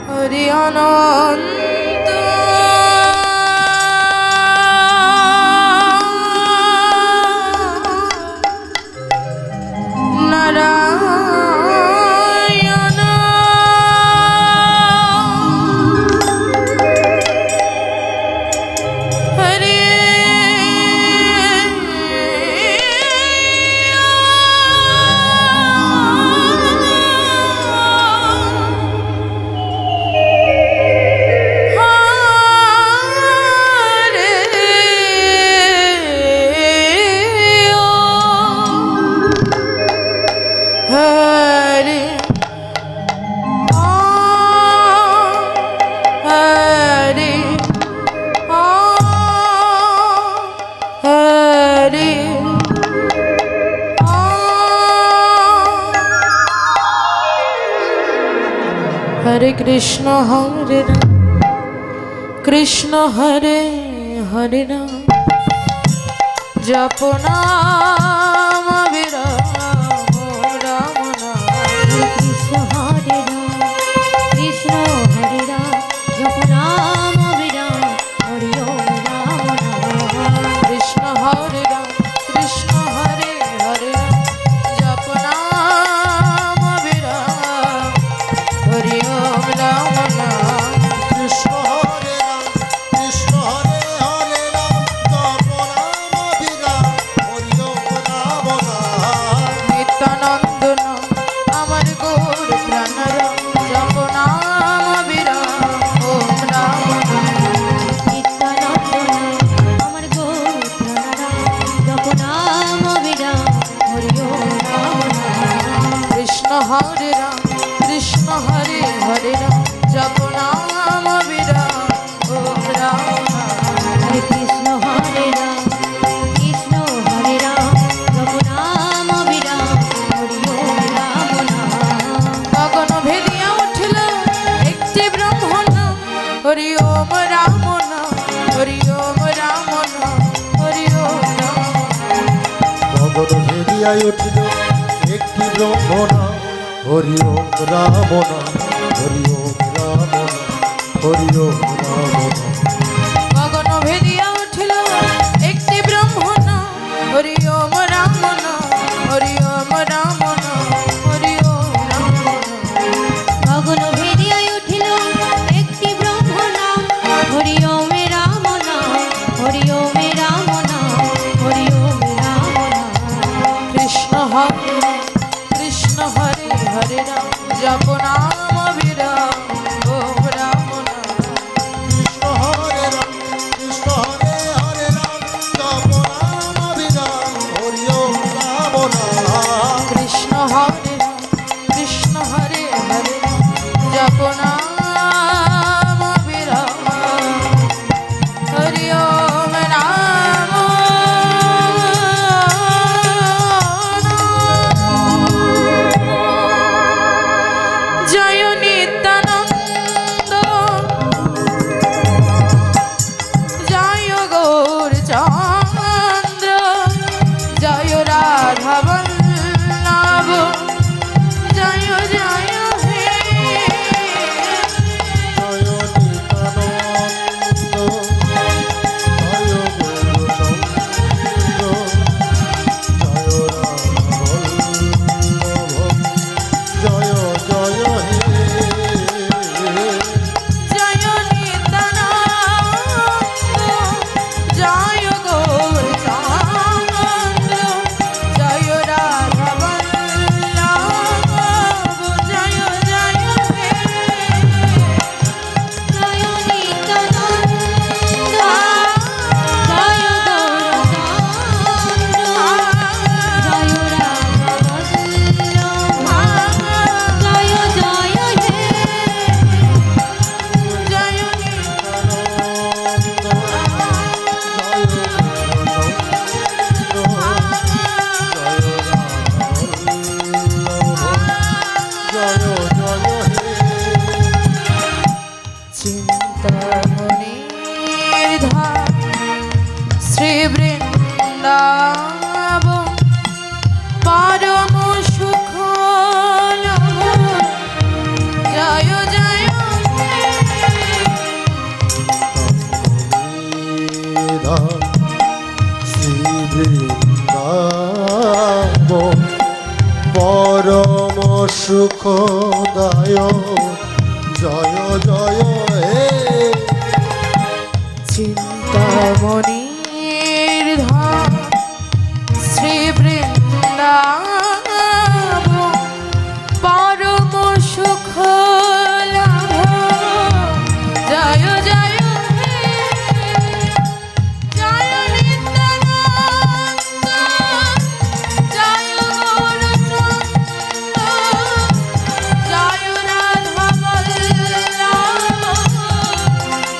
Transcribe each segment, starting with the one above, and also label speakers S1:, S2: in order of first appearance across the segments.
S1: হরি অনন্ত নারায়ণ হরি हरे कृष्ण हरे राम कृष्ण हरे हरे राम जप नाम विराम राम नाम
S2: हरे कृष्ण हरे राम कृष्ण हरे राम जप नाम विराम हरि ओम राम नाम
S1: कृष्ण हरे राम कृष्ण हरे हरे राम जप नाम विराम हरि ओम राम नाम
S3: कृष्ण हरे राम कृष्ण हरे हरे राम जप नाम विराम हरि ओम राम नाम
S1: नित्यानंद नाम अमर गौर प्राण राम जप नाम विराम ओम राम नाम
S2: नित्यानंद नाम अमर गौर प्रणराम जप नाम विराम हरि ओम राम नाम
S1: कृष्ण हरे राम कृष्ण हरे हरे राम जप नाम विराम ओम राम नाम
S2: हरे कृष्ण हरे राम कृष्ण हरे राम जप नाम विराम हरि ओम राम नाम
S1: गगन भेदिया उठल एकटी ब्रह्म नाम हरि ओम राम नाम हरि ओम राम नाम हरि ओम राम
S3: গগন ভেদিয়ায় উঠিল একটি ব্রহ্ম নাম হরি ওম রাম নাম হরি ওম রাম নাম হরি ওম রাম নাম
S1: গগন ভেদিয়া উঠল একটি ব্রহ্ম নাম হরি ওম রাম নাম হরি ওম রাম নাম হরি ওম রাম নাম
S2: গগন ভেদিয়ায় উঠিল একটি ব্রহ্ম নাম হরি ওম রাম নাম হরি ওম রাম নাম হরি ওম রাম নাম
S1: কৃষ্ণ হরে হরে রাম জপ নাম বিরাম ওম রাম নাম
S3: কৃষ্ণ হরে রাম কৃষ্ণ হরে হরে রাম জপ নাম বিরাম হরি ওম রাম নাম
S1: কৃষ্ণ হরে রাম কৃষ্ণ হরে হরে রাম জপ নাম বিরাম হরি ওম রাম নাম। জয়
S3: সুখদায় জয় জয় হে
S1: চিন্তামণির ধাম শ্রী বৃন্দাবন পরম সুখ লাভ জয় জয় হে জয় নিত্যানন্দ জয় গৌরচন্দ্র জয় রাধা বল্লভ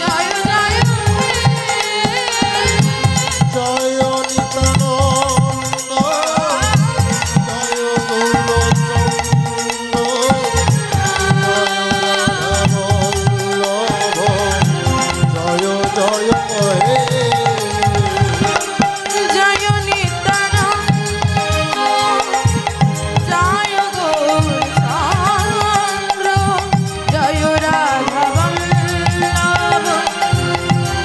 S1: জয় জয় হে
S3: জয় নিত্যানন্দ জয় গৌরচন্দ্র জয় জয় হে
S1: জয় নিত্যানন্দ জয় গৌরচন্দ্র জয় রাধা বল্লভ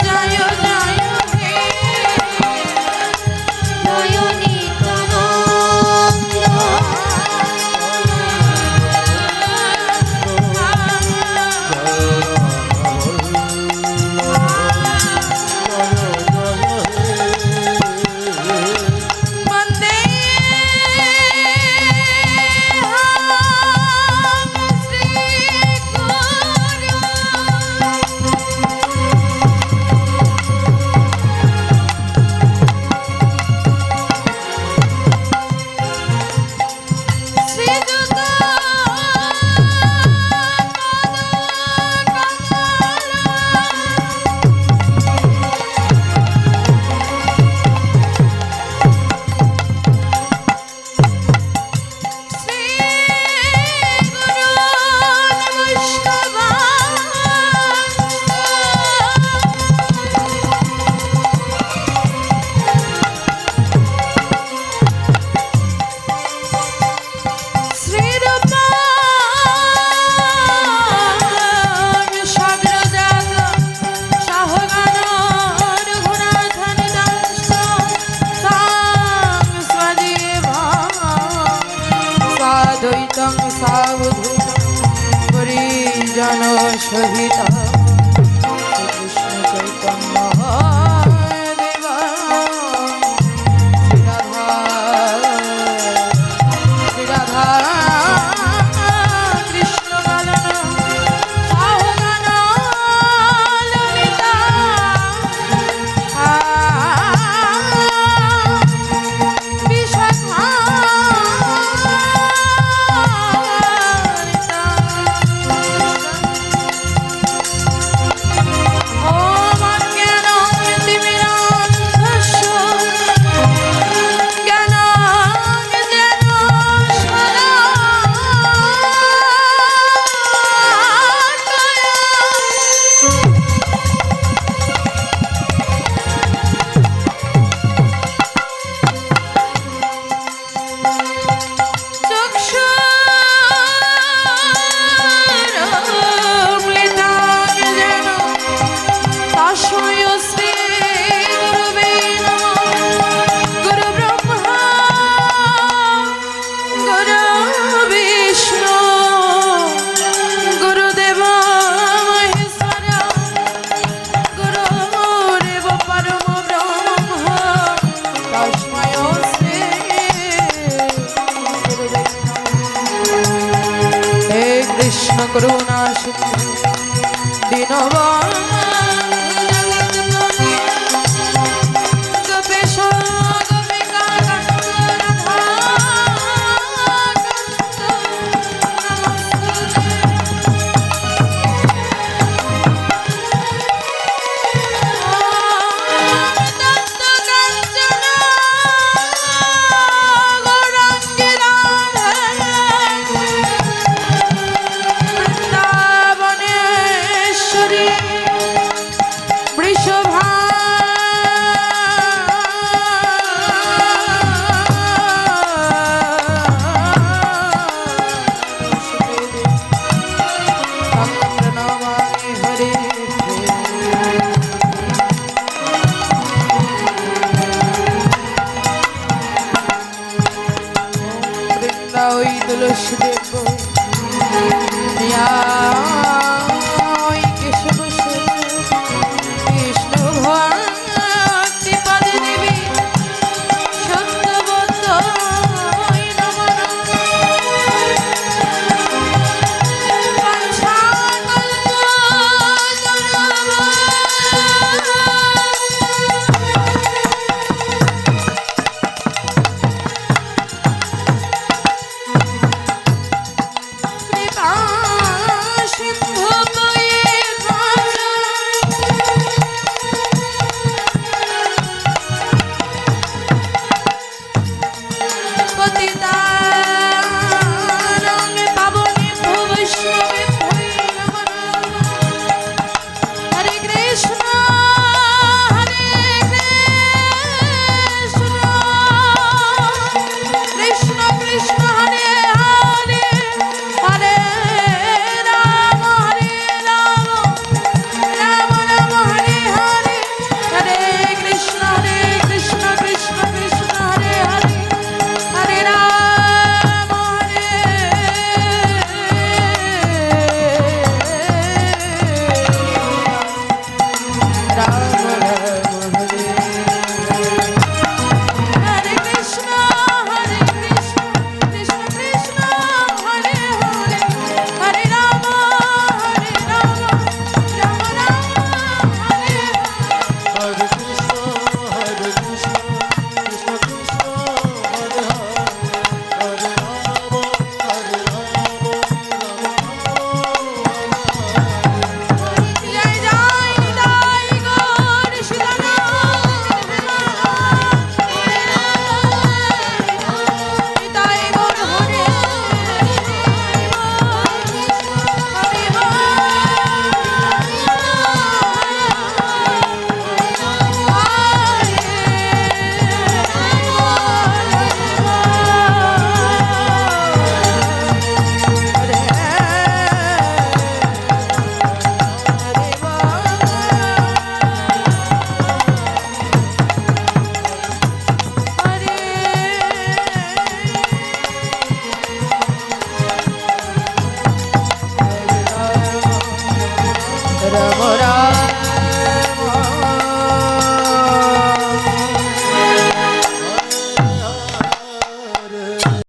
S1: জয় জয় হে
S2: জয় নিত্যানন্দ
S1: বন্দে শ্রী দ্বৈতং সাবধূত পরিজন সহিত কৃষ্ণ চৈতন্য দেব শ্রী রাধা কৃষ্ণ কানন সাহগান ললিতা কৃষ্ণ করুণা সিন্ধু দীনবন্ধু জগৎপতি গোপেশ গোপিকা কান্ত রাধা বৃন্দাবনেশ্বরী ওই তুলসী দেব